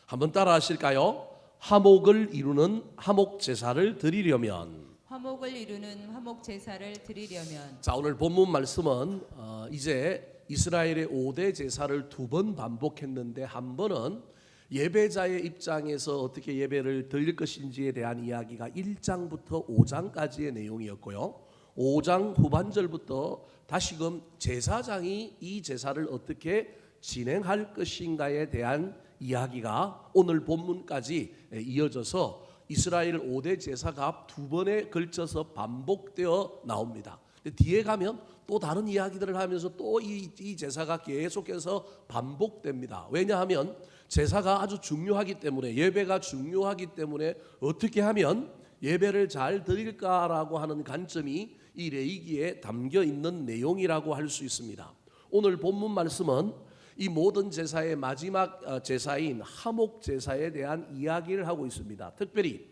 한번 따라 하실까요? 화목을 이루는 화목 제사를 드리려면. 화목을 이루는 화목 제사를 드리려면. 자, 오늘 본문 말씀은 이제 이스라엘의 5대 제사를 2번 반복했는데 한 번은 예배자의 입장에서 어떻게 예배를 드릴 것인지에 대한 이야기가 1장부터 5장까지의 내용이었고요. 5장 후반절부터 다시금 제사장이 이 제사를 어떻게 진행할 것인가에 대한 이야기가 오늘 본문까지 이어져서 이스라엘 5대 제사가 2번에 걸쳐서 반복되어 나옵니다. 뒤에 가면 또 다른 이야기들을 하면서 또 이 제사가 계속해서 반복됩니다. 왜냐하면 제사가 아주 중요하기 때문에, 예배가 중요하기 때문에 어떻게 하면 예배를 잘 드릴까라고 하는 관점이 이 레위기에 담겨 있는 내용이라고 할 수 있습니다. 오늘 본문 말씀은 이 모든 제사의 마지막 제사인 화목 제사에 대한 이야기를 하고 있습니다. 특별히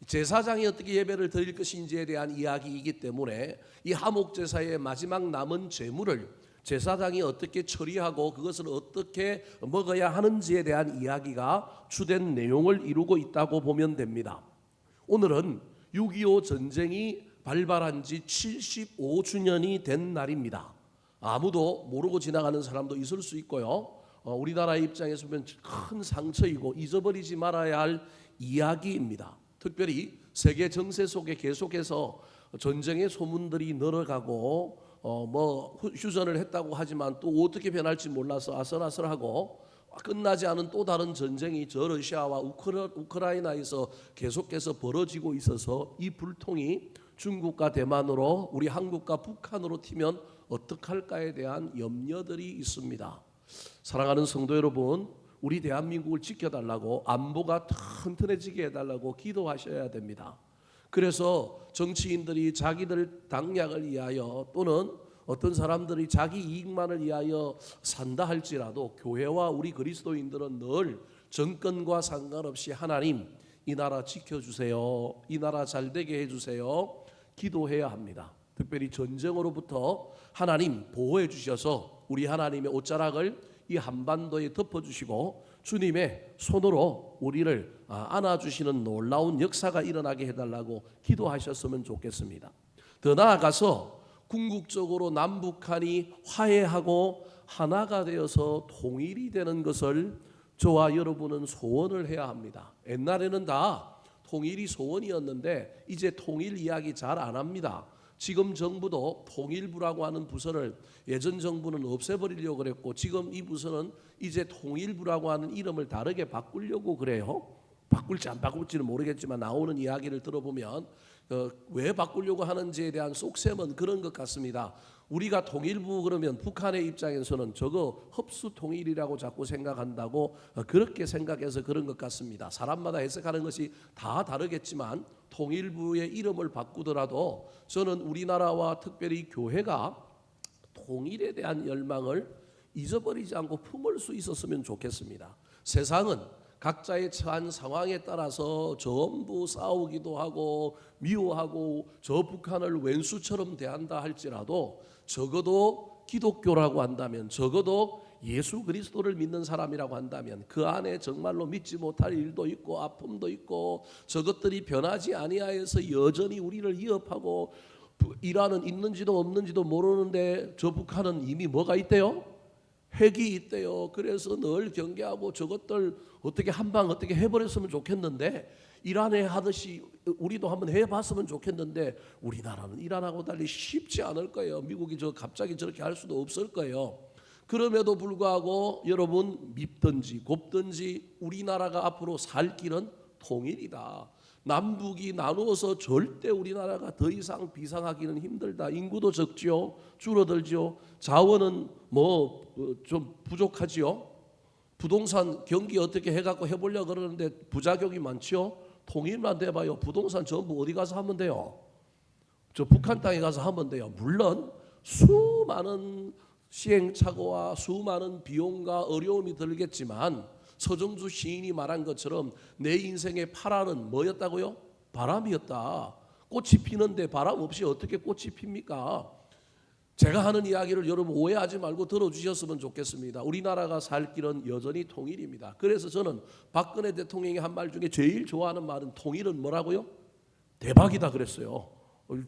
제사장이 어떻게 예배를 드릴 것인지에 대한 이야기이기 때문에 이 화목 제사의 마지막 남은 제물을 제사장이 어떻게 처리하고 그것을 어떻게 먹어야 하는지에 대한 이야기가 주된 내용을 이루고 있다고 보면 됩니다. 오늘은 6.25 전쟁이 발발한 지 75주년이 된 날입니다. 아무도 모르고 지나가는 사람도 있을 수 있고요. 우리나라의 입장에서 보면 큰 상처이고 잊어버리지 말아야 할 이야기입니다. 특별히 세계 정세 속에 계속해서 전쟁의 소문들이 늘어가고 휴전을 했다고 하지만 또 어떻게 변할지 몰라서 아슬아슬하고 끝나지 않은 또 다른 전쟁이 저 러시아와 우크라이나에서 계속해서 벌어지고 있어서 이 불통이 중국과 대만으로 우리 한국과 북한으로 튀면 어떡할까에 대한 염려들이 있습니다. 사랑하는 성도 여러분, 우리 대한민국을 지켜달라고, 안보가 튼튼해지게 해달라고 기도하셔야 됩니다. 그래서 정치인들이 자기들 당략을 위하여 또는 어떤 사람들이 자기 이익만을 위하여 산다 할지라도 교회와 우리 그리스도인들은 늘 정권과 상관없이 하나님, 이 나라 지켜주세요, 이 나라 잘되게 해주세요 기도해야 합니다. 특별히 전쟁으로부터 하나님 보호해 주셔서 우리 하나님의 옷자락을 이 한반도에 덮어주시고 주님의 손으로 우리를 안아주시는 놀라운 역사가 일어나게 해달라고 기도하셨으면 좋겠습니다. 더 나아가서 궁극적으로 남북한이 화해하고 하나가 되어서 통일이 되는 것을 저와 여러분은 소원을 해야 합니다. 옛날에는 다 통일이 소원이었는데 이제 통일 이야기 잘 안 합니다. 지금 정부도 통일부라고 하는 부서를 예전 정부는 없애버리려고 그랬고 지금 이 부서는 이제 통일부라고 하는 이름을 다르게 바꾸려고 그래요. 바꿀지 안 바꿀지는 모르겠지만 나오는 이야기를 들어보면 왜 바꾸려고 하는지에 대한 속셈은 그런 것 같습니다. 우리가 통일부 그러면 북한의 입장에서는 저거 흡수통일이라고 자꾸 생각한다고 그렇게 생각해서 그런 것 같습니다. 사람마다 해석하는 것이 다 다르겠지만 통일부의 이름을 바꾸더라도 저는 우리나라와 특별히 교회가 통일에 대한 열망을 잊어버리지 않고 품을 수 있었으면 좋겠습니다. 세상은 각자의 처한 상황에 따라서 전부 싸우기도 하고 미워하고 저 북한을 왼수처럼 대한다 할지라도 적어도 기독교라고 한다면, 적어도 예수 그리스도를 믿는 사람이라고 한다면 그 안에 정말로 믿지 못할 일도 있고 아픔도 있고 저것들이 변하지 아니하여서 여전히 우리를 위협하고 이란은 있는지도 없는지도 모르는데 저 북한은 이미 뭐가 있대요? 핵이 있대요. 그래서 늘 경계하고 저것들 어떻게 한방 어떻게 해버렸으면 좋겠는데 이란에 하듯이 우리도 한번 해봤으면 좋겠는데 우리나라는 이란하고 달리 쉽지 않을 거예요. 미국이 저 갑자기 저렇게 할 수도 없을 거예요. 그럼에도 불구하고 여러분 밉든지 곱든지 우리나라가 앞으로 살 길은 통일이다. 남북이 나누어서 절대 우리나라가 더 이상 비상하기는 힘들다. 인구도 적지요, 줄어들지요. 자원은 좀 부족하지요. 부동산 경기 어떻게 해갖고 해보려고 그러는데 부작용이 많지요. 통일만 돼봐요. 부동산 전부 어디 가서 하면 돼요? 저 북한 땅에 가서 하면 돼요. 물론 수많은 시행착오와 수많은 비용과 어려움이 들겠지만 서정주 시인이 말한 것처럼 내 인생의 파란은 뭐였다고요? 바람이었다. 꽃이 피는데 바람 없이 어떻게 꽃이 핍니까? 제가 하는 이야기를 여러분 오해하지 말고 들어주셨으면 좋겠습니다. 우리나라가 살 길은 여전히 통일입니다. 그래서 저는 박근혜 대통령이 한 말 중에 제일 좋아하는 말은 통일은 뭐라고요? 대박이다 그랬어요.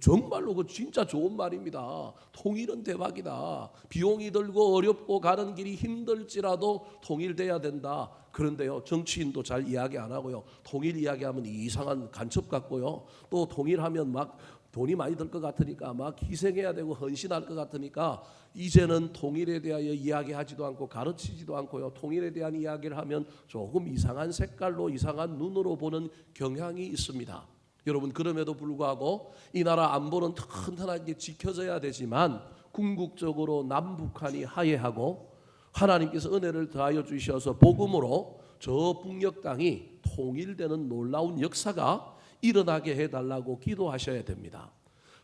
정말로 그 진짜 좋은 말입니다. 통일은 대박이다. 비용이 들고 어렵고 가는 길이 힘들지라도 통일돼야 된다. 그런데요, 정치인도 잘 이야기 안 하고요. 통일 이야기하면 이상한 간첩 같고요. 또 통일하면 막 돈이 많이 들 것 같으니까 막 희생해야 되고 헌신할 것 같으니까 이제는 통일에 대하여 이야기하지도 않고 가르치지도 않고요. 통일에 대한 이야기를 하면 조금 이상한 색깔로 이상한 눈으로 보는 경향이 있습니다. 여러분, 그럼에도 불구하고 이 나라 안보는 튼튼하게 지켜져야 되지만 궁극적으로 남북한이 화해하고 하나님께서 은혜를 더하여 주셔서 복음으로 저 북녘 땅이 통일되는 놀라운 역사가 일어나게 해달라고 기도하셔야 됩니다.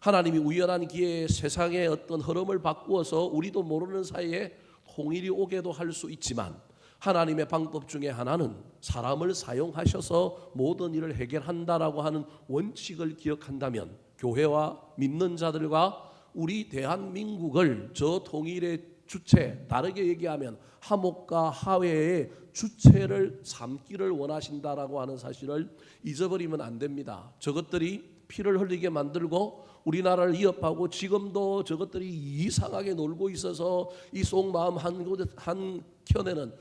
하나님이 우연한 기회에 세상의 어떤 흐름을 바꾸어서 우리도 모르는 사이에 통일이 오게도 할 수 있지만 하나님의 방법 중에 하나는 사람을 사용하셔서 모든 일을 해결한다라고 하는 원칙을 기억한다면 교회와 믿는 자들과 우리 대한민국을 저 통일의 주체, 다르게 얘기하면 화목과 화해의 주체를 삼기를 원하신다라고 하는 사실을 잊어버리면 안 됩니다. 저것들이 피를 흘리게 만들고 우리나라를 위협하고 지금도 저것들이 이상하게 놀고 있어서 이 속마음 한켠에는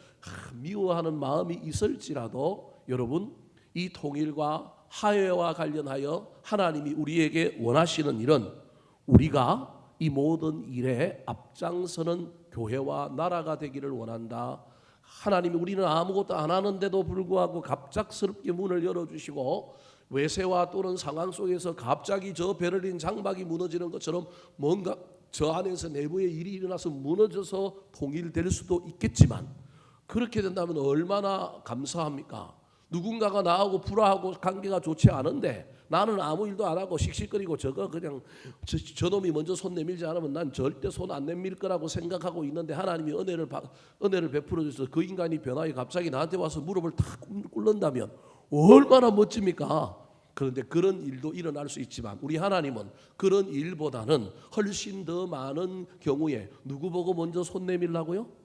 미워하는 마음이 있을지라도 여러분, 이 통일과 화해와 관련하여 하나님이 우리에게 원하시는 일은 우리가 이 모든 일에 앞장서는 교회와 나라가 되기를 원한다. 하나님이 우리는 아무것도 안 하는데도 불구하고 갑작스럽게 문을 열어주시고 외세와 또는 상황 속에서 갑자기 저 베를린 장막이 무너지는 것처럼 뭔가 저 안에서 내부의 일이 일어나서 무너져서 통일될 수도 있겠지만 그렇게 된다면 얼마나 감사합니까? 누군가가 나하고 불화하고 관계가 좋지 않은데 나는 아무 일도 안 하고 씩씩거리고 저거 그냥 저놈이 먼저 손 내밀지 않으면 난 절대 손 안 내밀 거라고 생각하고 있는데 하나님이 은혜를 베풀어 주셔서 그 인간이 변화해 갑자기 나한테 와서 무릎을 탁 꿇는다면 얼마나 멋집니까? 그런데 그런 일도 일어날 수 있지만 우리 하나님은 그런 일보다는 훨씬 더 많은 경우에 누구 보고 먼저 손 내밀라고요?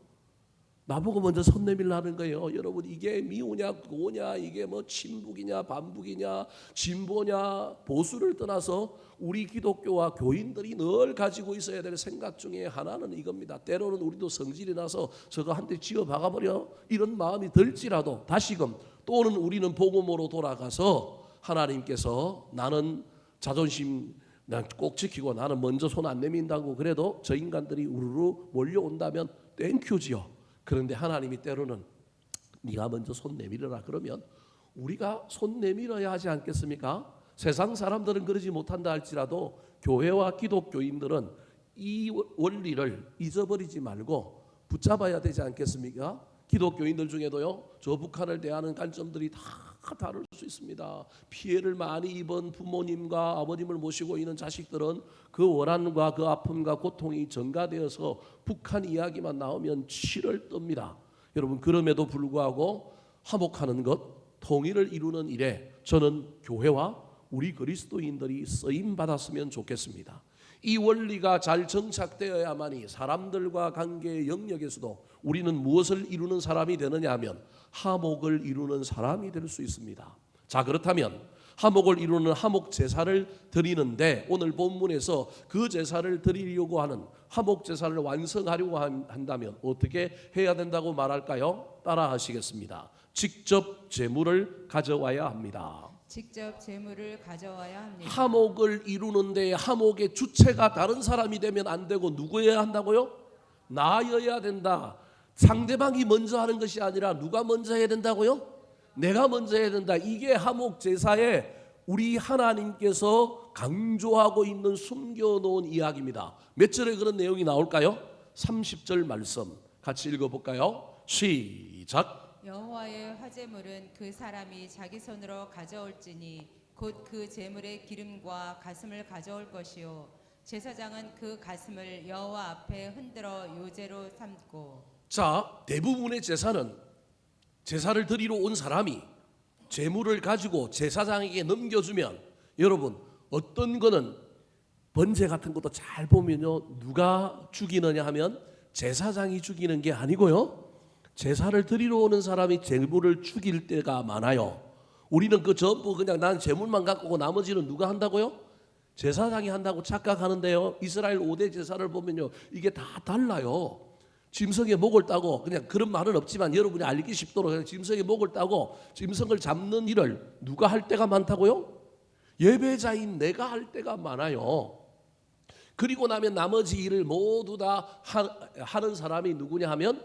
나보고 먼저 손 내밀라는 거예요. 여러분, 이게 미우냐 고냐, 이게 뭐 친북이냐 반북이냐 진보냐 보수를 떠나서 우리 기독교와 교인들이 늘 가지고 있어야 될 생각 중에 하나는 이겁니다. 때로는 우리도 성질이 나서 저거 한 대 쥐어 박아버려 이런 마음이 들지라도 다시금 또는 우리는 복음으로 돌아가서 하나님께서 나는 자존심 난 꼭 지키고 나는 먼저 손 안 내민다고 그래도 저 인간들이 우르르 몰려온다면 땡큐지요. 그런데 하나님이 때로는 네가 먼저 손 내밀어라 그러면 우리가 손 내밀어야 하지 않겠습니까? 세상 사람들은 그러지 못한다 할지라도 교회와 기독교인들은 이 원리를 잊어버리지 말고 붙잡아야 되지 않겠습니까? 기독교인들 중에도요, 저 북한을 대하는 관점들이 다 다를 수 있습니다. 피해를 많이 입은 부모님과 아버님을 모시고 있는 자식들은 그 원한과 그 아픔과 고통이 전가되어서 북한 이야기만 나오면 치를 떱니다. 여러분, 그럼에도 불구하고 화목하는 것, 통일을 이루는 일에 저는 교회와 우리 그리스도인들이 쓰임 받았으면 좋겠습니다. 이 원리가 잘 정착되어야만이 사람들과 관계의 영역에서도 우리는 무엇을 이루는 사람이 되느냐 하면 화목을 이루는 사람이 될 수 있습니다. 자, 그렇다면 화목을 이루는 화목 제사를 드리는데 오늘 본문에서 그 제사를 드리려고 하는 화목 제사를 완성하려고 한다면 어떻게 해야 된다고 말할까요? 따라 하시겠습니다. 직접 제물을 가져와야 합니다. 직접 제물을 가져와야 합니다. 화목을 이루는데 화목의 주체가 다른 사람이 되면 안 되고 누구여야 한다고요? 나여야 된다. 상대방이 먼저 하는 것이 아니라 누가 먼저 해야 된다고요? 내가 먼저 해야 된다. 이게 화목 제사에 우리 하나님께서 강조하고 있는 숨겨놓은 이야기입니다. 몇 절에 그런 내용이 나올까요? 30절 말씀 같이 읽어볼까요? 시작. 여호와의 화제물은 그 사람이 자기 손으로 가져올지니 곧 그 제물의 기름과 가슴을 가져올 것이요 제사장은 그 가슴을 여호와 앞에 흔들어 요제로 삼고. 자, 대부분의 제사는 제사를 드리러 온 사람이 제물을 가지고 제사장에게 넘겨주면 여러분 어떤 거는 번제 같은 것도 잘 보면요, 누가 죽이느냐 하면 제사장이 죽이는 게 아니고요, 제사를 드리러 오는 사람이 제물을 죽일 때가 많아요. 우리는 그 전부 그냥 난 제물만 갖고 오고 나머지는 누가 한다고요? 제사장이 한다고 착각하는데요, 이스라엘 5대 제사를 보면요, 이게 다 달라요. 짐승의 목을 따고, 그냥 그런 말은 없지만 여러분이 알기 쉽도록 그냥 짐승의 목을 따고 짐승을 잡는 일을 누가 할 때가 많다고요? 예배자인 내가 할 때가 많아요. 그리고 나면 나머지 일을 모두 다 하는 사람이 누구냐 하면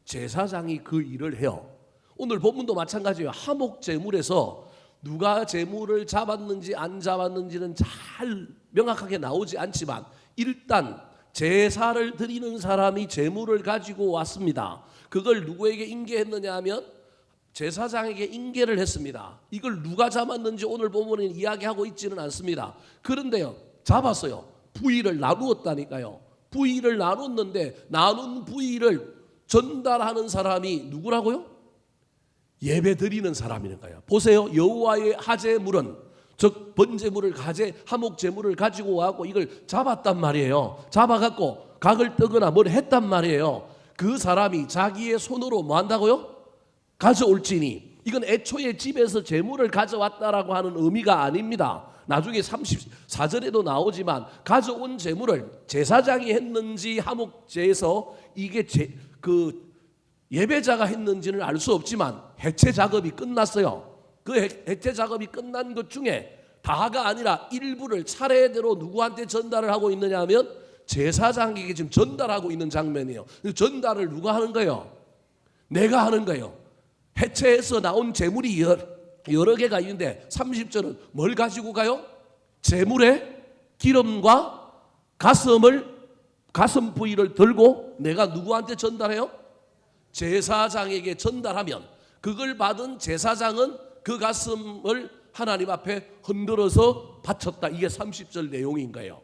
제사장이 그 일을 해요. 오늘 본문도 마찬가지예요. 하목 제물에서 누가 제물을 잡았는지 안 잡았는지는 잘 명확하게 나오지 않지만 일단 제사를 드리는 사람이 제물을 가지고 왔습니다. 그걸 누구에게 인계했느냐 하면 제사장에게 인계를 했습니다. 이걸 누가 잡았는지 오늘 본문은 이야기하고 있지는 않습니다. 그런데요, 잡았어요. 부위를 나누었다니까요. 부위를 나눴는데 나눈 부위를 전달하는 사람이 누구라고요? 예배 드리는 사람이는 거예요. 보세요. 여호와의 하제물은, 즉 번제물을 하목 제물을 가지고 와고 이걸 잡았단 말이에요. 잡아갖고 각을 뜨거나 뭘 했단 말이에요. 그 사람이 자기의 손으로 뭐 한다고요? 가져올지니. 이건 애초에 집에서 제물을 가져왔다라고 하는 의미가 아닙니다. 나중에 34절에도 나오지만 가져온 제물을 제사장이 했는지 하목제에서 이게 예배자가 했는지는 알 수 없지만 해체 작업이 끝났어요. 그 해체 작업이 끝난 것 중에 다가 아니라 일부를 차례대로 누구한테 전달을 하고 있느냐 하면 제사장에게 지금 전달하고 있는 장면이에요. 전달을 누가 하는 거예요? 내가 하는 거예요. 해체해서 나온 제물이 여러 개가 있는데 30절은 뭘 가지고 가요? 제물에 기름과 가슴 부위를 들고 내가 누구한테 전달해요? 제사장에게 전달하면 그걸 받은 제사장은 그 가슴을 하나님 앞에 흔들어서 바쳤다. 이게 30절 내용인 거예요.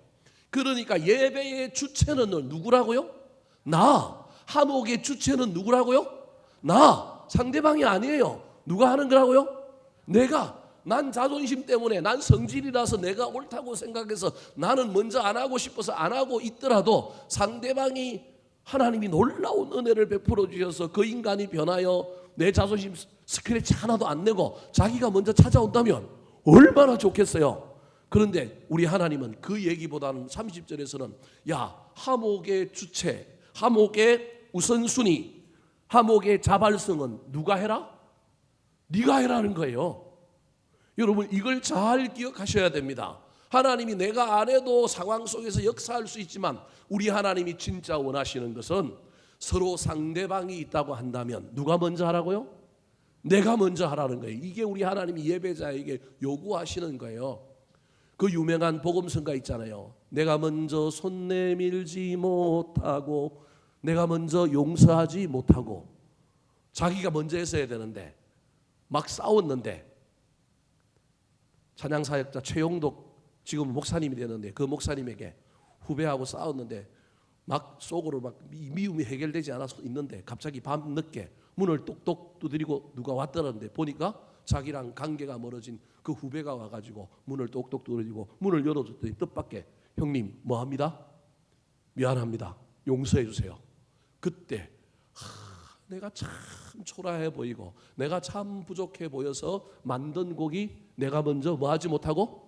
그러니까 예배의 주체는 누구라고요? 나. 하목의 주체는 누구라고요? 나. 상대방이 아니에요. 누가 하는 거라고요? 내가. 난 자존심 때문에, 난 성질이라서 내가 옳다고 생각해서 나는 먼저 안 하고 싶어서 안 하고 있더라도 상대방이, 하나님이 놀라운 은혜를 베풀어 주셔서 그 인간이 변하여 내 자존심 스크래치 하나도 안 내고 자기가 먼저 찾아온다면 얼마나 좋겠어요. 그런데 우리 하나님은 그 얘기보다는 30절에서는 야, 하목의 주체, 하목의 우선순위, 하목의 자발성은 누가 해라? 네가 해라는 거예요. 여러분, 이걸 잘 기억하셔야 됩니다. 하나님이 내가 안 해도 상황 속에서 역사할 수 있지만 우리 하나님이 진짜 원하시는 것은 서로 상대방이 있다고 한다면 누가 먼저 하라고요? 내가 먼저 하라는 거예요. 이게 우리 하나님이 예배자에게 요구하시는 거예요. 그 유명한 복음성가 있잖아요. 내가 먼저 손 내밀지 못하고 내가 먼저 용서하지 못하고. 자기가 먼저 했어야 되는데 막 싸웠는데, 찬양사역자 최용덕 지금 목사님이 되는데 그 목사님에게 후배하고 싸웠는데 막 속으로 막 미움이 해결되지 않아서 있는데 갑자기 밤 늦게 문을 똑똑 두드리고 누가 왔더라는데 보니까 자기랑 관계가 멀어진 그 후배가 와가지고 문을 똑똑 두드리고 문을 열어줬더니 뜻밖의 형님 뭐합니다? 미안합니다. 용서해 주세요. 그때 내가 참 초라해 보이고 내가 참 부족해 보여서 만든 곡이 내가 먼저 뭐하지 못하고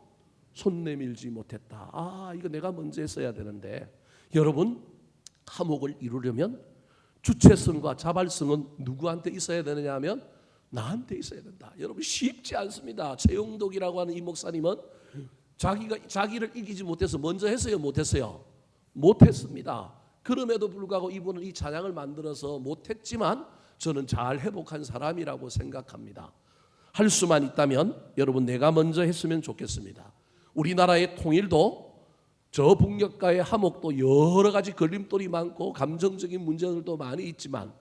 손 내밀지 못했다. 이거 내가 먼저 했어야 되는데. 여러분, 하목을 이루려면 주체성과 자발성은 누구한테 있어야 되느냐 하면 나한테 있어야 된다. 여러분, 쉽지 않습니다. 최용덕이라고 하는 이 목사님은 자기를 이기지 못해서 먼저 했어요, 못했어요? 못했습니다. 그럼에도 불구하고 이분은 이 찬양을 만들어서 못했지만 저는 잘 회복한 사람이라고 생각합니다. 할 수만 있다면 여러분, 내가 먼저 했으면 좋겠습니다. 우리나라의 통일도 저 북녘가의 하목도 여러 가지 걸림돌이 많고 감정적인 문제들도 많이 있지만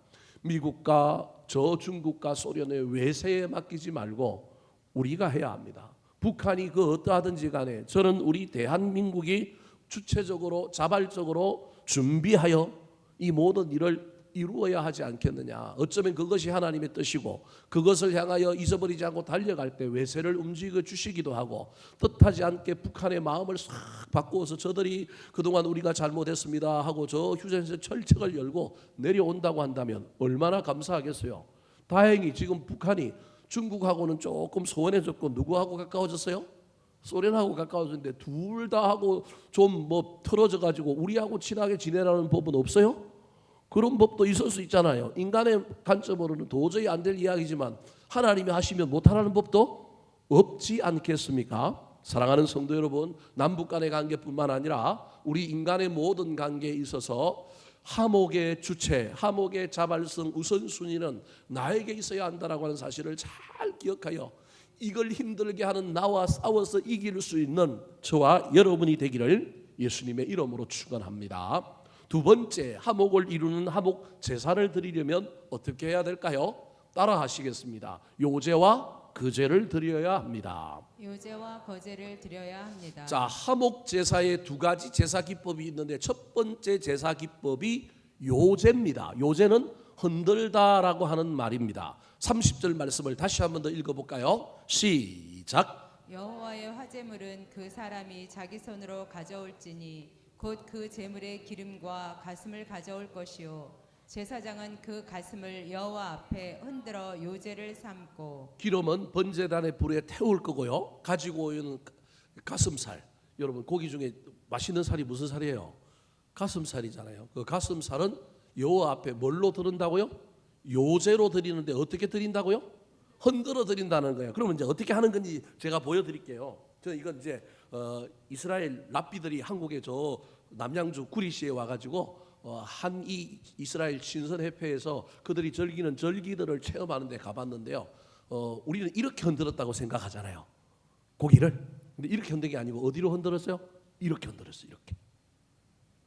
미국과 저 중국과 소련의 외세에 맡기지 말고 우리가 해야 합니다. 북한이 그 어떠하든지 간에 저는 우리 대한민국이 주체적으로 자발적으로 준비하여 이 모든 일을 이루어야 하지 않겠느냐. 어쩌면 그것이 하나님의 뜻이고 그것을 향하여 잊어버리지 않고 달려갈 때 외세를 움직여 주시기도 하고 뜻하지 않게 북한의 마음을 싹 바꾸어서 저들이 그동안 우리가 잘못했습니다 하고 저 휴전선 철책을 열고 내려온다고 한다면 얼마나 감사하겠어요. 다행히 지금 북한이 중국하고는 조금 소원해졌고 누구하고 가까워졌어요? 소련하고 가까워졌는데 둘 다 하고 좀 뭐 틀어져 가지고 우리하고 친하게 지내라는 법은 없어요? 그런 법도 있을 수 있잖아요. 인간의 관점으로는 도저히 안 될 이야기지만 하나님이 하시면 못하라는 법도 없지 않겠습니까? 사랑하는 성도 여러분, 남북 간의 관계뿐만 아니라 우리 인간의 모든 관계에 있어서 화목의 주체, 화목의 자발성 우선순위는 나에게 있어야 한다라고 하는 사실을 잘 기억하여 이걸 힘들게 하는 나와 싸워서 이길 수 있는 저와 여러분이 되기를 예수님의 이름으로 축원합니다. 두 번째, 화목을 이루는 화목 제사를 드리려면 어떻게 해야 될까요? 따라 하시겠습니다. 요제와 거제를 드려야 합니다. 요제와 거제를 드려야 합니다. 자, 화목 제사에 두 가지 제사 기법이 있는데 첫 번째 제사 기법이 요제입니다. 요제는 흔들다라고 하는 말입니다. 30절 말씀을 다시 한 번 더 읽어볼까요? 시작. 여호와의 화제물은 그 사람이 자기 손으로 가져올지니 곧 그 제물의 기름과 가슴을 가져올 것이요 제사장은 그 가슴을 여호와 앞에 흔들어 요제를 삼고 기름은 번제단의 불에 태울 거고요. 가지고 오는 가슴살. 여러분 고기 중에 맛있는 살이 무슨 살이에요? 가슴살이잖아요. 그 가슴살은 여호와 앞에 뭘로 드린다고요? 요제로 드리는데 어떻게 드린다고요? 흔들어 드린다는 거예요. 그러면 이제 어떻게 하는 건지 제가 보여드릴게요. 저는 이건 이제 이스라엘 랍비들이 한국에 저 남양주 구리시에 와가지고 한 이 이스라엘 신선협회에서 그들이 즐기는 절기들을 체험하는 데 가봤는데요. 우리는 이렇게 흔들었다고 생각하잖아요. 고기를. 근데 이렇게 흔든 게 아니고 어디로 흔들었어요? 이렇게 흔들었어요. 이렇게.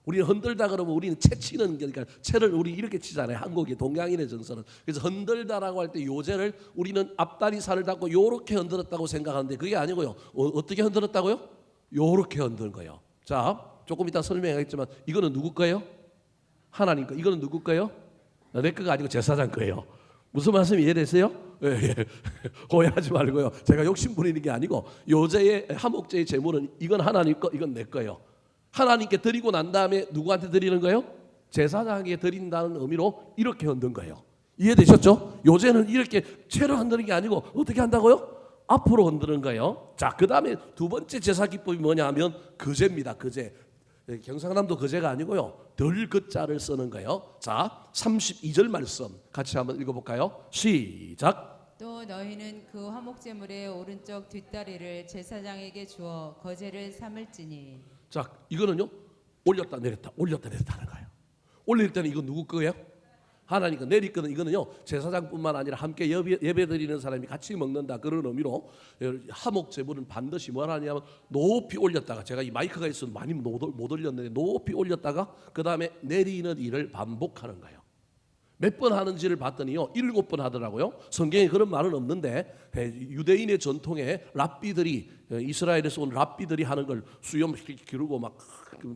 우리는 흔들다 그러면 우리는 채 치는 그러니까 채를 우리 이렇게 치잖아요. 한국의 동양인의 정서는. 그래서 흔들다라고 할 때 요제를 우리는 앞다리 살을 닫고 요렇게 흔들었다고 생각하는데 그게 아니고요. 어떻게 흔들었다고요? 요렇게 흔든 거예요. 자, 조금 이따 설명하겠지만 이거는 누구 거예요? 하나님 거. 이거는 누구 거예요? 내 거가 아니고 제사장 거예요. 무슨 말씀이 이해되세요? 예, 예. 오해하지 말고요. 제가 욕심 부리는 게 아니고 요제의 화목제의 제물은 이건 하나님 거, 이건 내 거예요. 하나님께 드리고 난 다음에 누구한테 드리는 거예요? 제사장에게 드린다는 의미로 이렇게 흔든 거예요. 이해되셨죠? 요제는 이렇게 채로 흔드는 게 아니고 어떻게 한다고요? 앞으로 흔드는 거예요. 자, 그 다음에 두 번째 제사 기법이 뭐냐 하면 거제입니다. 거제. 경상남도 거제가 아니고요. 덜 거자를 쓰는 거예요. 자, 32절 말씀 같이 한번 읽어볼까요? 시작. 또 너희는 그 화목제물의 오른쪽 뒷다리를 제사장에게 주어 거제를 삼을지니 자, 이거는요 올렸다 내렸다 올렸다 내렸다 하는 거예요. 올릴 때는 이거 누구 거예요? 하나님 거. 내릴 거는 이거는요 제사장뿐만 아니라 함께 예배드리는 사람이 같이 먹는다 그런 의미로 화목 제물은 반드시 뭘 하냐면 높이 올렸다가 제가 이 마이크가 있어서 많이 못 올렸는데 높이 올렸다가 그 다음에 내리는 일을 반복하는 거예요. 몇 번 하는지를 봤더니요 7번 하더라고요. 성경에 그런 말은 없는데 유대인의 전통에 랍비들이 이스라엘에서 온 랍비들이 하는 걸 수염 기르고 막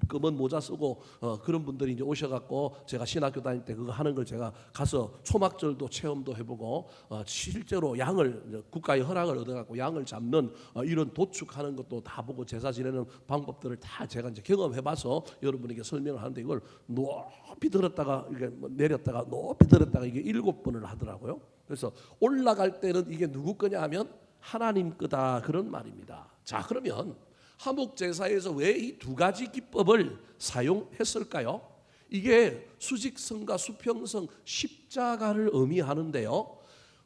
검은 모자 쓰고 그런 분들이 이제 오셔갖고 제가 신학교 다닐 때 그거 하는 걸 제가 가서 초막절도 체험도 해보고 실제로 양을 국가의 허락을 얻어갖고 양을 잡는 이런 도축하는 것도 다 보고 제사 지내는 방법들을 다 제가 이제 경험해봐서 여러분에게 설명을 하는데 이걸 높이 들었다가 이게 내렸다가 높이 들었다가 이게 7번을 하더라고요. 그래서 올라갈 때는 이게 누구 거냐 하면 하나님 거다 그런 말입니다. 자, 그러면 화목 제사에서 왜 이 두 가지 기법을 사용했을까요? 이게 수직성과 수평성 십자가를 의미하는데요.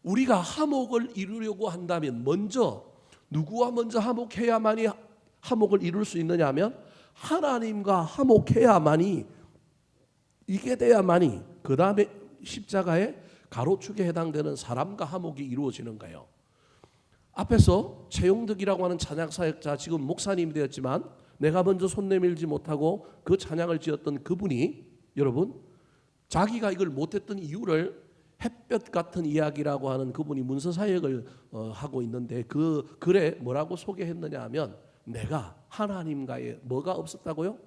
우리가 화목을 이루려고 한다면 먼저 누구와 먼저 화목해야만이 화목을 이룰 수 있느냐 하면 하나님과 화목해야만이 이게 돼야만이 그 다음에 십자가의 가로축에 해당되는 사람과 화목이 이루어지는 거예요. 앞에서 최용덕이라고 하는 찬양 사역자 지금 목사님이 되었지만 내가 먼저 손 내밀지 못하고 그 찬양을 지었던 그분이 여러분 자기가 이걸 못했던 이유를 햇볕 같은 이야기라고 하는 그분이 문서 사역을 하고 있는데 그 글에 뭐라고 소개했느냐 하면 내가 하나님과의 뭐가 없었다고요?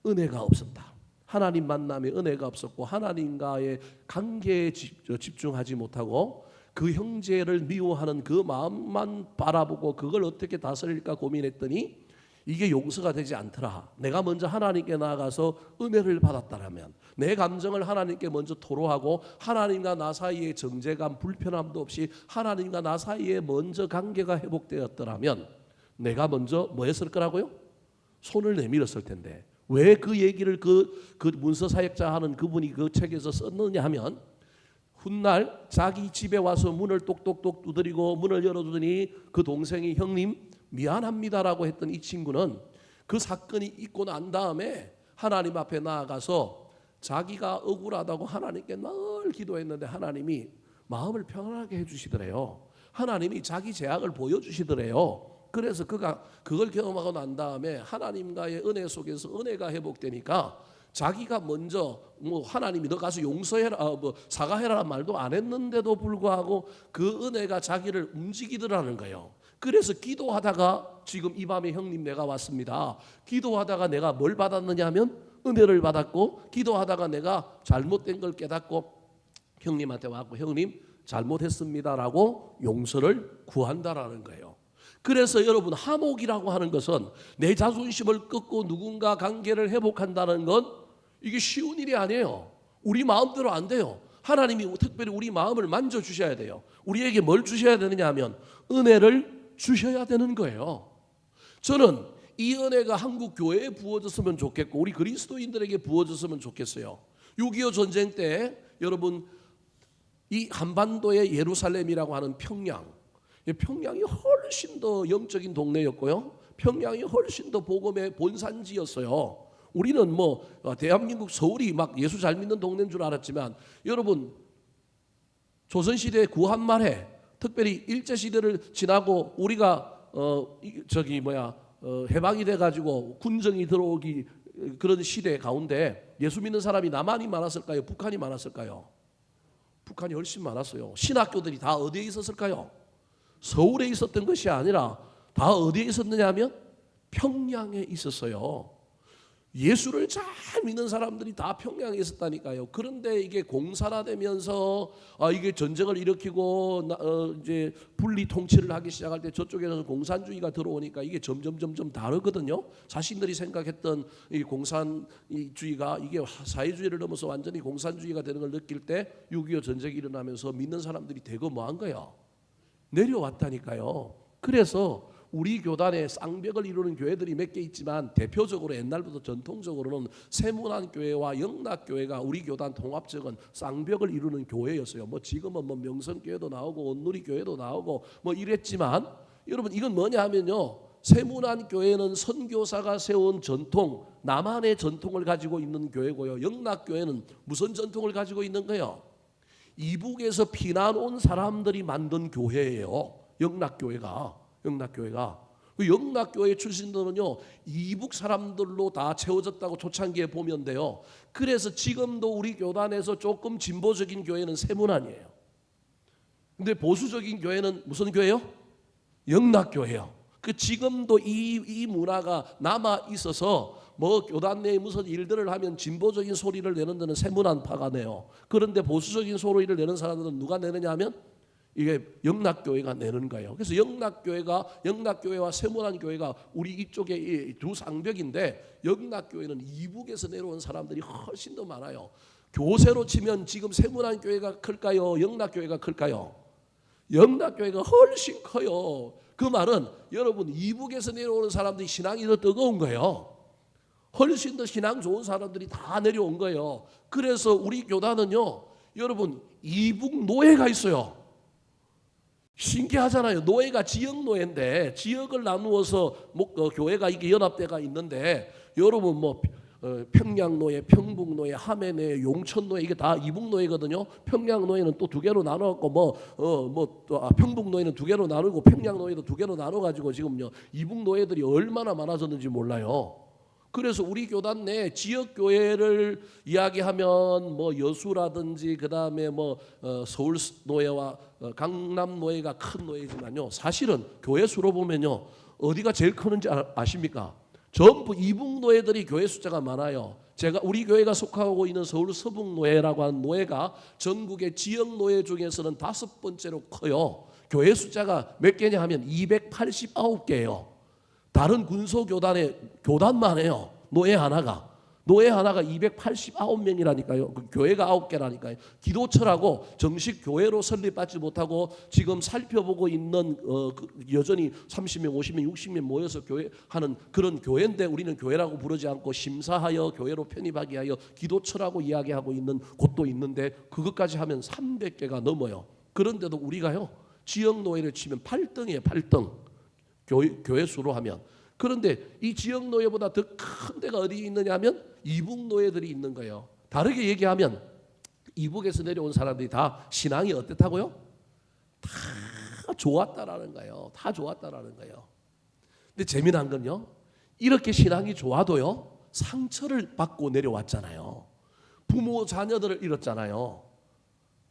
은혜가 없었다. 하나님 만남에 은혜가 없었고 하나님과의 관계에 집중하지 못하고 그 형제를 미워하는 그 마음만 바라보고 그걸 어떻게 다스릴까 고민했더니 이게 용서가 되지 않더라. 내가 먼저 하나님께 나아가서 은혜를 받았다라면 내 감정을 하나님께 먼저 토로하고 하나님과 나 사이에 정죄감, 불편함도 없이 하나님과 나 사이에 먼저 관계가 회복되었더라면 내가 먼저 뭐 했을 거라고요? 손을 내밀었을 텐데 왜 그 얘기를 그 문서 사역자 하는 그분이 그 책에서 썼느냐 하면 훗날 자기 집에 와서 문을 똑똑똑 두드리고 문을 열어주더니 그 동생이 형님 미안합니다라고 했던 이 친구는 그 사건이 있고 난 다음에 하나님 앞에 나아가서 자기가 억울하다고 하나님께 늘 기도했는데 하나님이 마음을 편안하게 해주시더래요. 하나님이 자기 죄악을 보여주시더래요. 그래서 그가 그걸 경험하고 난 다음에 하나님과의 은혜 속에서 은혜가 회복되니까 자기가 먼저 뭐 하나님이 너 가서 용서해라 뭐 사과해라는 말도 안 했는데도 불구하고 그 은혜가 자기를 움직이더라는 거예요. 그래서 기도하다가 지금 이 밤에 형님 내가 왔습니다. 기도하다가 내가 뭘 받았느냐 하면 은혜를 받았고 기도하다가 내가 잘못된 걸 깨닫고 형님한테 와서 형님 잘못했습니다라고 용서를 구한다라는 거예요. 그래서 여러분 화목이라고 하는 것은 내 자존심을 꺾고 누군가 관계를 회복한다는 건 이게 쉬운 일이 아니에요. 우리 마음대로 안 돼요. 하나님이 특별히 우리 마음을 만져주셔야 돼요. 우리에게 뭘 주셔야 되느냐 하면 은혜를 주셔야 되는 거예요. 저는 이 은혜가 한국 교회에 부어졌으면 좋겠고 우리 그리스도인들에게 부어졌으면 좋겠어요. 6.25 전쟁 때 여러분 이 한반도의 예루살렘이라고 하는 평양이 훨씬 더 영적인 동네였고요. 평양이 훨씬 더 복음의 본산지였어요. 우리는 뭐 대한민국 서울이 막 예수 잘 믿는 동네인 줄 알았지만 여러분 조선시대 구한말에 특별히 일제시대를 지나고 우리가 해방이 돼가지고 군정이 들어오기 그런 시대 가운데 예수 믿는 사람이 남한이 많았을까요? 북한이 많았을까요? 북한이 훨씬 많았어요. 신학교들이 다 어디에 있었을까요? 서울에 있었던 것이 아니라 다 어디에 있었느냐 하면 평양에 있었어요. 예수를 잘 믿는 사람들이 다 평양에 있었다니까요. 그런데 이게 공산화되면서 이게 전쟁을 일으키고 이제 분리 통치를 하기 시작할 때 저쪽에서 공산주의가 들어오니까 이게 점점 다르거든요. 자신들이 생각했던 이 공산주의가 이게 사회주의를 넘어서 완전히 공산주의가 되는 걸 느낄 때 6.25 전쟁이 일어나면서 믿는 사람들이 대거 뭐한 거예요? 내려왔다니까요. 그래서 우리 교단에 쌍벽을 이루는 교회들이 몇 개 있지만 대표적으로 옛날부터 전통적으로는 세문안교회와 영락교회가 우리 교단 통합적인 쌍벽을 이루는 교회였어요. 뭐 지금은 뭐 명성교회도 나오고 온누리교회도 나오고 뭐 이랬지만 여러분 이건 뭐냐 하면요. 세문안교회는 선교사가 세운 전통, 남한의 전통을 가지고 있는 교회고요. 영락교회는 무슨 전통을 가지고 있는 거예요? 이북에서 피난 온 사람들이 만든 교회예요. 영락교회가 그 영락교회 출신들은요 이북 사람들로 다 채워졌다고 초창기에 보면 돼요. 그래서 지금도 우리 교단에서 조금 진보적인 교회는 세문안이에요. 근데 보수적인 교회는 무슨 교회요? 영락교회요. 그 지금도 이 문화가 남아 있어서 뭐 교단 내에 무슨 일들을 하면 진보적인 소리를 내는 데는 세문안파가 내요. 그런데 보수적인 소리를 내는 사람들은 누가 내느냐 하면 이게 영락교회가 내는 거예요. 그래서 영락교회와 세문안교회가 우리 이쪽에 두 쌍벽인데 영락교회는 이북에서 내려온 사람들이 훨씬 더 많아요. 교세로 치면 지금 세문안교회가 클까요? 영락교회가 클까요? 영락교회가 훨씬 커요. 그 말은 여러분 이북에서 내려오는 사람들이 신앙이 더 뜨거운 거예요. 훨씬 더 신앙 좋은 사람들이 다 내려온 거예요. 그래서 우리 교단은요 여러분 이북 노예가 있어요. 신기하잖아요. 노예가 지역 노예인데 지역을 나누어서 교회가 이게 연합대가 있는데 여러분 뭐 평양 노예, 평북 노예, 함해 노예, 용천 노예 이게 다 이북 노예거든요. 평양 노예는 또 두 개로 나눠갖고 평북 노예는 두 개로 나누고 평양 노예도 두 개로 나눠가지고 지금요 이북 노예들이 얼마나 많아졌는지 몰라요. 그래서 우리 교단 내 지역 교회를 이야기하면 뭐 여수라든지 그다음에 뭐 서울 노예와 강남 노예가 큰 노예지만요. 사실은 교회 수로 보면요. 어디가 제일 크는지 아십니까? 전부 이북 노예들이 교회 숫자가 많아요. 제가 우리 교회가 속하고 있는 서울 서북노회라고 하는 노회가 전국의 지역 노회 중에서는 5번째로 커요. 교회 숫자가 몇 개냐 하면 289개예요. 다른 군소교단의 교단만 해요. 노회 하나가 289명이라니까요. 그 교회가 9개라니까요. 기도처라고 정식 교회로 설립받지 못하고 지금 살펴보고 있는 여전히 30명, 50명, 60명 모여서 교회하는 그런 교회인데 우리는 교회라고 부르지 않고 심사하여 교회로 편입하기 위하여 기도처라고 이야기하고 있는 곳도 있는데 그것까지 하면 300개가 넘어요. 그런데도 우리가요 지역 노회를 치면 8등이에요. 8등 교회 수로 하면. 그런데 이 지역 노예보다 더 큰 데가 어디 있느냐 하면 이북 노예들이 있는 거예요. 다르게 얘기하면 이북에서 내려온 사람들이 다 신앙이 어땠다고요? 다 좋았다라는 거예요. 다 좋았다라는 거예요. 근데 재미난 건요. 이렇게 신앙이 좋아도요. 상처를 받고 내려왔잖아요. 부모 자녀들을 잃었잖아요.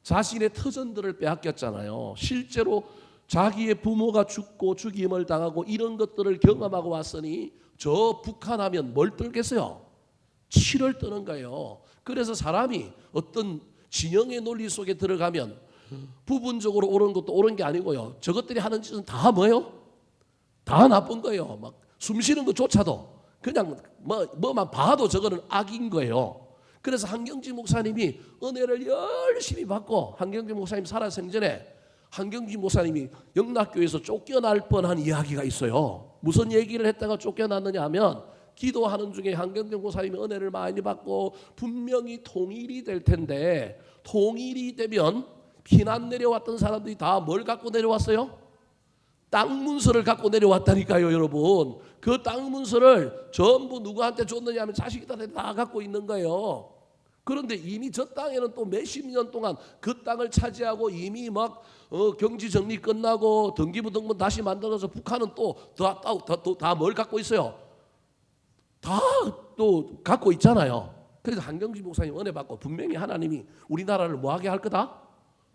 자신의 터전들을 빼앗겼잖아요. 실제로 자기의 부모가 죽고 죽임을 당하고 이런 것들을 경험하고 왔으니 저 북한하면 뭘 떨겠어요? 치를 떠는 거예요. 그래서 사람이 어떤 진영의 논리 속에 들어가면 부분적으로 옳은 것도 옳은 게 아니고요. 저것들이 하는 짓은 다 뭐예요? 다 나쁜 거예요. 막 숨쉬는 것조차도 그냥 뭐만 봐도 저거는 악인 거예요. 그래서 한경지 목사님이 은혜를 열심히 받고 한경지 목사님 살아생전에 한경지 목사님이 영락교에서 쫓겨날 뻔한 이야기가 있어요. 무슨 얘기를 했다가 쫓겨났느냐 하면 기도하는 중에 한경지 목사님이 은혜를 많이 받고 분명히 통일이 될 텐데 통일이 되면 피난 내려왔던 사람들이 다 뭘 갖고 내려왔어요? 땅 문서를 갖고 내려왔다니까요, 여러분. 그 땅 문서를 전부 누구한테 줬느냐 하면 자식들한테 다 갖고 있는 거예요. 그런데 이미 저 땅에는 또 몇십 년 동안 그 땅을 차지하고 이미 막 경지 정리 끝나고 등기부 등본 다시 만들어서 북한은 또 다 뭘 갖고 있어요? 다 또 갖고 있잖아요. 그래서 한경지 목사님 은혜 받고 분명히 하나님이 우리나라를 뭐하게 할 거다?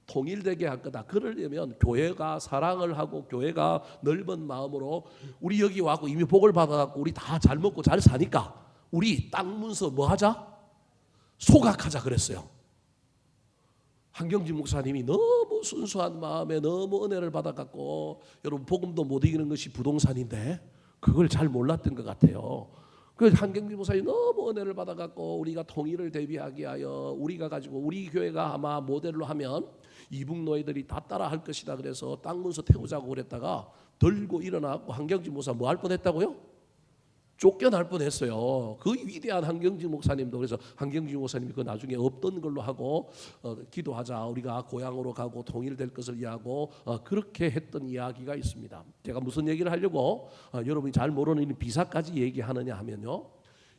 통일되게 할 거다. 그러려면 교회가 사랑을 하고 교회가 넓은 마음으로 우리 여기 와고 이미 복을 받아갖고 우리 다 잘 먹고 잘 사니까 우리 땅 문서 뭐 하자? 소각하자 그랬어요. 한경지 목사님이 너무 순수한 마음에 너무 은혜를 받아갖고 여러분 복음도 못 이기는 것이 부동산인데 그걸 잘 몰랐던 것 같아요. 그 한경지 목사님이 너무 은혜를 받아갖고 우리가 통일을 대비하기 위하여 우리가 가지고 우리 교회가 아마 모델로 하면 이북 노예들이 다 따라할 것이다 그래서 땅 문서 태우자고 그랬다가 들고 일어나고 한경지 목사 뭐 할 뻔했다고요? 쫓겨날 뻔했어요. 그 위대한 한경지 목사님도 그래서 한경지 목사님이 그 나중에 없던 걸로 하고 기도하자 우리가 고향으로 가고 통일될 것을 이해하고 그렇게 했던 이야기가 있습니다. 제가 무슨 얘기를 하려고 여러분이 잘 모르는 비사까지 얘기하느냐 하면요.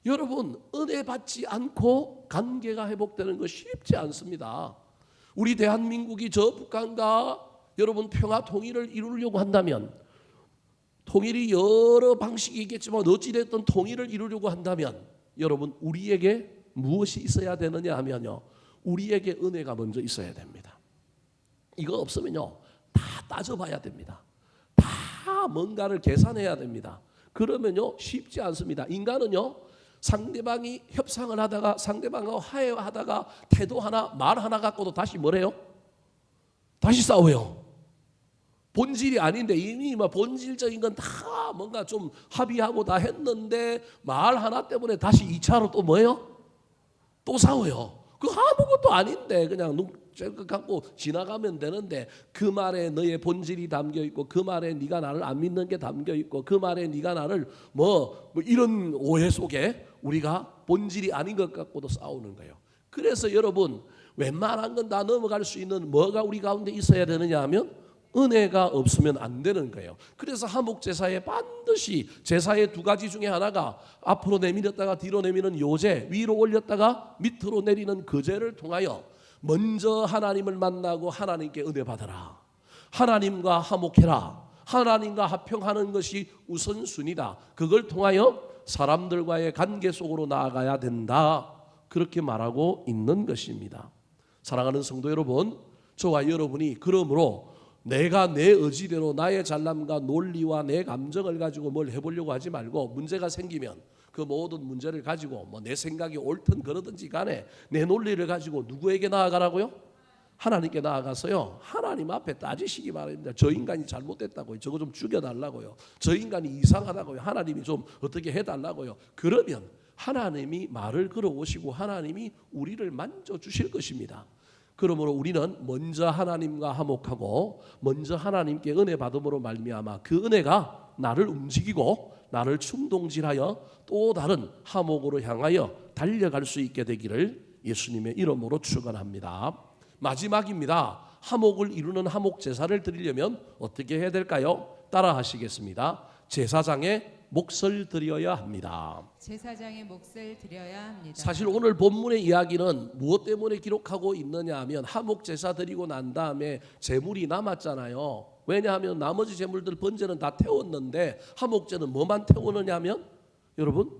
여러분 은혜 받지 않고 관계가 회복되는 거 쉽지 않습니다. 우리 대한민국이 저 북한과 여러분 평화 통일을 이루려고 한다면 통일이 여러 방식이 있겠지만 어찌됐든 통일을 이루려고 한다면 여러분 우리에게 무엇이 있어야 되느냐 하면요. 우리에게 은혜가 먼저 있어야 됩니다. 이거 없으면요. 다 따져봐야 됩니다. 다 뭔가를 계산해야 됩니다. 그러면요. 쉽지 않습니다. 인간은요. 상대방이 협상을 하다가 상대방하고 화해하다가 태도 하나 말 하나 갖고도 다시 뭐래요? 다시 싸워요. 본질이 아닌데 이미 막 본질적인 건 다 뭔가 좀 합의하고 다 했는데 말 하나 때문에 다시 2차로 또 뭐예요? 또 싸워요. 그 아무것도 아닌데 그냥 눈 갖고 지나가면 되는데 그 말에 너의 본질이 담겨 있고 그 말에 네가 나를 안 믿는 게 담겨 있고 그 말에 네가 나를 뭐 이런 오해 속에 우리가 본질이 아닌 것 갖고도 싸우는 거예요. 그래서 여러분 웬만한 건 다 넘어갈 수 있는 뭐가 우리 가운데 있어야 되느냐 하면 은혜가 없으면 안 되는 거예요. 그래서 화목제사에 반드시 제사의 두 가지 중에 하나가 앞으로 내밀었다가 뒤로 내미는 요제, 위로 올렸다가 밑으로 내리는 거제를 통하여 먼저 하나님을 만나고 하나님께 은혜 받아라. 하나님과 화목해라. 하나님과 화평하는 것이 우선순위다. 그걸 통하여 사람들과의 관계 속으로 나아가야 된다. 그렇게 말하고 있는 것입니다. 사랑하는 성도 여러분, 저와 여러분이 그러므로 내가 내 의지대로 나의 잘남과 논리와 내 감정을 가지고 뭘 해보려고 하지 말고 문제가 생기면 그 모든 문제를 가지고 뭐 내 생각이 옳든 그러든지 간에 내 논리를 가지고 누구에게 나아가라고요? 하나님께 나아가서요, 하나님 앞에 따지시기 바랍니다. 저 인간이 잘못됐다고요. 저거 좀 죽여달라고요. 저 인간이 이상하다고요. 하나님이 좀 어떻게 해달라고요. 그러면 하나님이 말을 걸어오시고 하나님이 우리를 만져주실 것입니다. 그러므로 우리는 먼저 하나님과 화목하고 먼저 하나님께 은혜 받음으로 말미암아 그 은혜가 나를 움직이고 나를 충동질하여 또 다른 화목으로 향하여 달려갈 수 있게 되기를 예수님의 이름으로 축원합니다. 마지막입니다. 화목을 이루는 화목 제사를 드리려면 어떻게 해야 될까요? 따라 하시겠습니다. 제사장의 몫을 드려야 합니다. 제사장의 몫을 드려야 합니다. 사실 오늘 본문의 이야기는 무엇 때문에 기록하고 있느냐 하면 화목 제사 드리고 난 다음에 제물이 남았잖아요. 왜냐하면 나머지 제물들 번제는 다 태웠는데 화목제는 뭐만 태우느냐 하면 여러분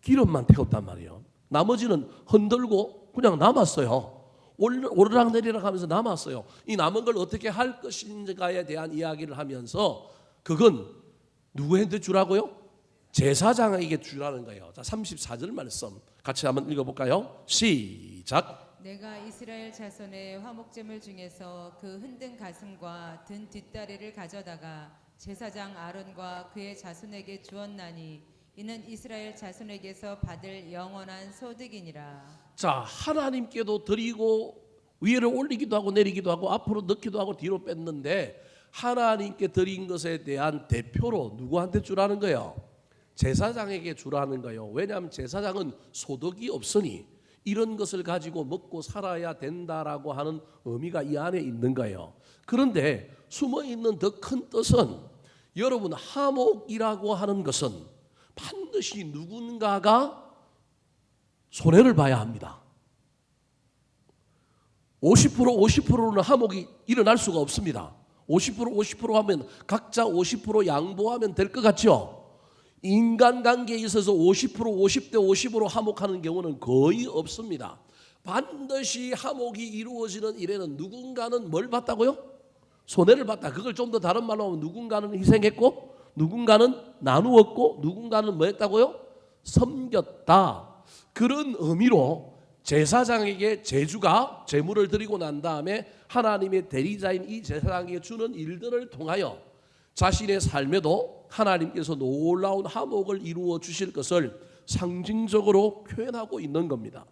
기름만 태웠단 말이에요. 나머지는 흔들고 그냥 남았어요. 오르락내리락 하면서 남았어요. 이 남은 걸 어떻게 할 것인가에 대한 이야기를 하면서 그건 누구한테 주라고요? 제사장에게 주라는 거예요. 자, 34절 말씀 같이 한번 읽어볼까요? 시작. 내가 이스라엘 자손의 화목제물 중에서 그 흔든 가슴과 든 뒷다리를 가져다가 제사장 아론과 그의 자손에게 주었나니 이는 이스라엘 자손에게서 받을 영원한 소득이니라. 자, 하나님께도 드리고 위에를 올리기도 하고 내리기도 하고 앞으로 넣기도 하고 뒤로 뺐는데 하나님께 드린 것에 대한 대표로 누구한테 주라는 거예요? 제사장에게 주라는 거예요. 왜냐하면 제사장은 소득이 없으니 이런 것을 가지고 먹고 살아야 된다라고 하는 의미가 이 안에 있는 거예요. 그런데 숨어있는 더 큰 뜻은 여러분 화목이라고 하는 것은 반드시 누군가가 손해를 봐야 합니다. 50%는 화목이 일어날 수가 없습니다. 50% 하면 각자 50% 양보하면 될 것 같죠? 인간관계에 있어서 50대 50으로 화목하는 경우는 거의 없습니다. 반드시 화목이 이루어지는 일에는 누군가는 뭘 봤다고요? 손해를 봤다. 그걸 좀 더 다른 말로 하면 누군가는 희생했고 누군가는 나누었고 누군가는 뭐 했다고요? 섬겼다. 그런 의미로 제사장에게 제주가 제물을 드리고 난 다음에 하나님의 대리자인 이 제사장에게 주는 일들을 통하여 자신의 삶에도 하나님께서 놀라운 화목을 이루어 주실 것을 상징적으로 표현하고 있는 겁니다.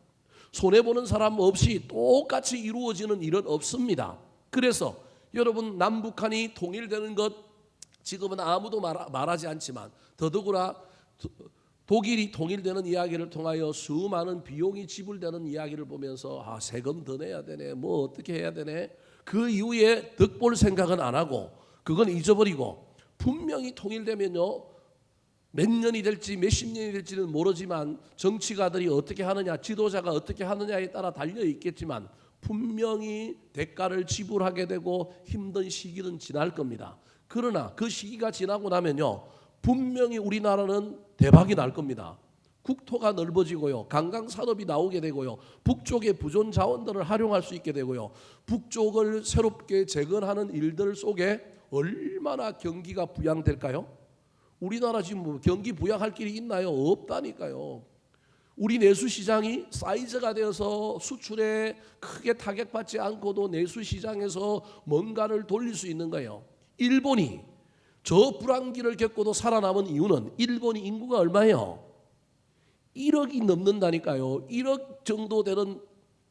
손해보는 사람 없이 똑같이 이루어지는 일은 없습니다. 그래서 여러분 남북한이 통일되는 것 지금은 아무도 말하지 않지만 더더구나 독일이 통일되는 이야기를 통하여 수많은 비용이 지불되는 이야기를 보면서 세금 더 내야 되네, 뭐 어떻게 해야 되네. 그 이후에 득볼 생각은 안 하고 그건 잊어버리고 분명히 통일되면요 몇 년이 될지 몇십 년이 될지는 모르지만 정치가들이 어떻게 하느냐, 지도자가 어떻게 하느냐에 따라 달려 있겠지만 분명히 대가를 지불하게 되고 힘든 시기는 지날 겁니다. 그러나 그 시기가 지나고 나면요 분명히 우리나라는 대박이 날 겁니다. 국토가 넓어지고요. 관광 산업이 나오게 되고요. 북쪽의 부존 자원들을 활용할 수 있게 되고요. 북쪽을 새롭게 재건하는 일들 속에 얼마나 경기가 부양될까요? 우리나라 지금 뭐 경기 부양할 길이 있나요? 없다니까요. 우리 내수시장이 사이즈가 되어서 수출에 크게 타격받지 않고도 내수시장에서 뭔가를 돌릴 수 있는 거예요. 일본이 저 불황기를 겪고도 살아남은 이유는 일본이 인구가 얼마예요? 1억이 넘는다니까요. 1억 정도 되는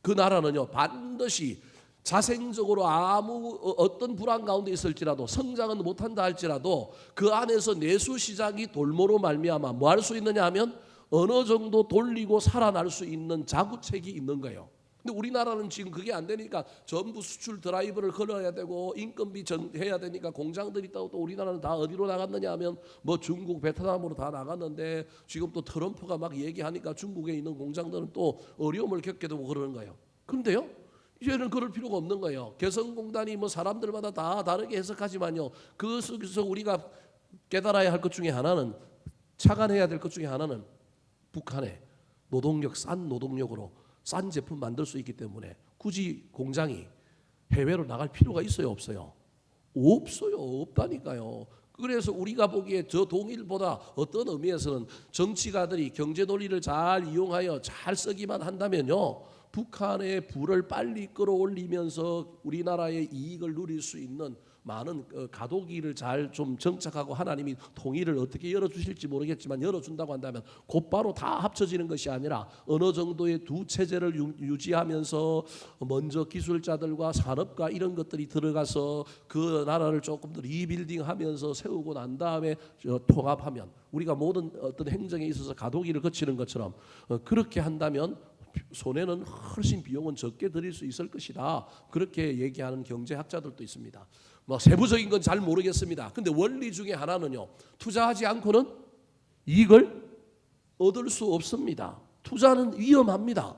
그 나라는요 반드시 자생적으로 어떤 불황 가운데 있을지라도 성장은 못한다 할지라도 그 안에서 내수시장이 돌모로 말미암아 뭐 할 수 있느냐 하면 어느 정도 돌리고 살아날 수 있는 자구책이 있는 거예요. 근데 우리나라는 지금 그게 안 되니까 전부 수출 드라이브를 걸어야 되고 인건비 해야 되니까 공장들이 또 우리나라는 다 어디로 나갔느냐 하면 뭐 중국, 베트남으로 다 나갔는데 지금 또 트럼프가 막 얘기하니까 중국에 있는 공장들은 또 어려움을 겪게 되고 그러는 거예요. 그런데요 이제는 그럴 필요가 없는 거예요. 개성공단이 뭐 사람들마다 다 다르게 해석하지만요 그 속에서 우리가 깨달아야 할 것 중에 하나는 착안해야 될 것 중에 하나는 북한의 노동력 싼 노동력으로 싼 제품 만들 수 있기 때문에 굳이 공장이 해외로 나갈 필요가 있어요 없어요? 없어요. 없다니까요. 그래서 우리가 보기에 저 동일보다 어떤 의미에서는 정치가들이 경제 논리를 잘 이용하여 잘 쓰기만 한다면요, 북한의 부를 빨리 끌어올리면서 우리나라의 이익을 누릴 수 있는 많은 가도기를 잘 좀 정착하고 하나님이 통일을 어떻게 열어주실지 모르겠지만 열어준다고 한다면 곧바로 다 합쳐지는 것이 아니라 어느 정도의 두 체제를 유지하면서 먼저 기술자들과 산업과 이런 것들이 들어가서 그 나라를 조금 더 리빌딩하면서 세우고 난 다음에 통합하면 우리가 모든 어떤 행정에 있어서 가도기를 거치는 것처럼 그렇게 한다면 손해는 훨씬 비용은 적게 들일 수 있을 것이다. 그렇게 얘기하는 경제학자들도 있습니다. 뭐 세부적인 건 잘 모르겠습니다. 근데 원리 중에 하나는요, 투자하지 않고는 이익을 얻을 수 없습니다. 투자는 위험합니다.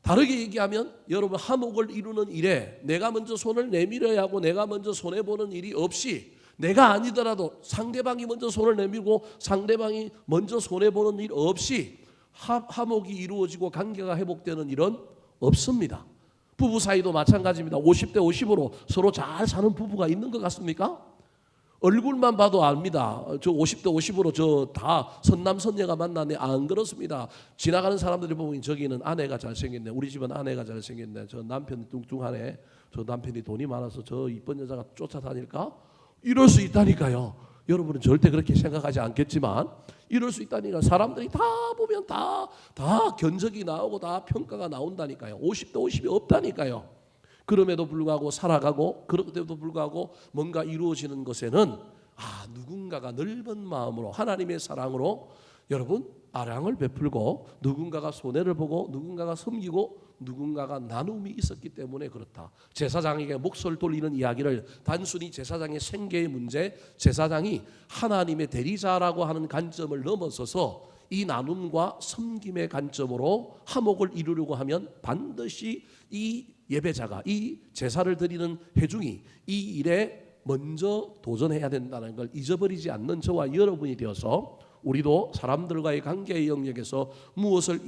다르게 얘기하면 여러분 화목을 이루는 일에 내가 먼저 손을 내밀어야 하고 내가 먼저 손해보는 일이 없이 내가 아니더라도 상대방이 먼저 손을 내밀고 상대방이 먼저 손해보는 일 없이 화목이 이루어지고 관계가 회복되는 일은 없습니다. 부부 사이도 마찬가지입니다. 50대 50으로 서로 잘 사는 부부가 있는 것 같습니까? 얼굴만 봐도 압니다. 저 50대 50으로 저 다 선남선녀가 만나네. 안 그렇습니다. 지나가는 사람들이 보면 저기는 아내가 잘생겼네. 우리 집은 아내가 잘생겼네. 저 남편이 뚱뚱하네. 저 남편이 돈이 많아서 저 이쁜 여자가 쫓아다닐까? 이럴 수 있다니까요. 여러분은 절대 그렇게 생각하지 않겠지만 이럴 수 있다니까. 사람들이 다 보면 다 견적이 나오고 다 평가가 나온다니까요. 50대 50이 없다니까요. 그럼에도 불구하고 살아가고 그럼에도 불구하고 뭔가 이루어지는 것에는 누군가가 넓은 마음으로 하나님의 사랑으로 여러분 아량을 베풀고 누군가가 손해를 보고 누군가가 섬기고 누군가가 나눔이 있었기 때문에 그렇다. 제사장에게 몫을 돌리는 이야기를 단순히 제사장의 생계의 문제, 제사장이 하나님의 대리자라고 하는 관점을 넘어서서 이 나눔과 섬김의 관점으로 화목을 이루려고 하면 반드시 이 예배자가 이 제사를 드리는 회중이 이 일에 먼저 도전해야 된다는 걸 잊어버리지 않는 저와 여러분이 되어서 우리도 사람들과의 관계의 영역에서 무엇을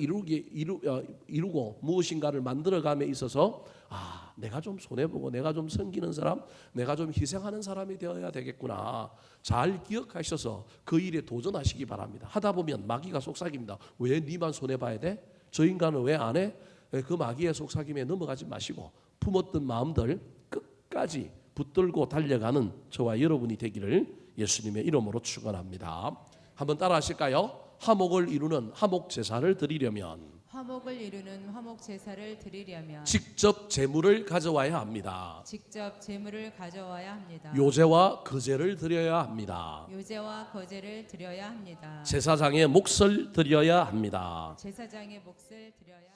이루고 무엇인가를 만들어감에 있어서 내가 좀 손해보고 내가 좀 섬기는 사람, 내가 좀 희생하는 사람이 되어야 되겠구나. 잘 기억하셔서 그 일에 도전하시기 바랍니다. 하다 보면 마귀가 속삭입니다. 왜 네만 손해봐야 돼? 저 인간은 왜 안 해? 그 마귀의 속삭임에 넘어가지 마시고 품었던 마음들 끝까지 붙들고 달려가는 저와 여러분이 되기를 예수님의 이름으로 축원합니다. 한번 따라 하실까요? 화목을 이루는 화목 제사를 드리려면 화목을 이루는 화목 제사를 드리려면 직접 제물을 가져와야 합니다. 직접 제물을 가져와야 합니다. 요제와 거제를 드려야 합니다. 요제와 거제를 드려야 합니다. 제사장의 몫을 드려야 합니다. 제사장의 몫을 드려야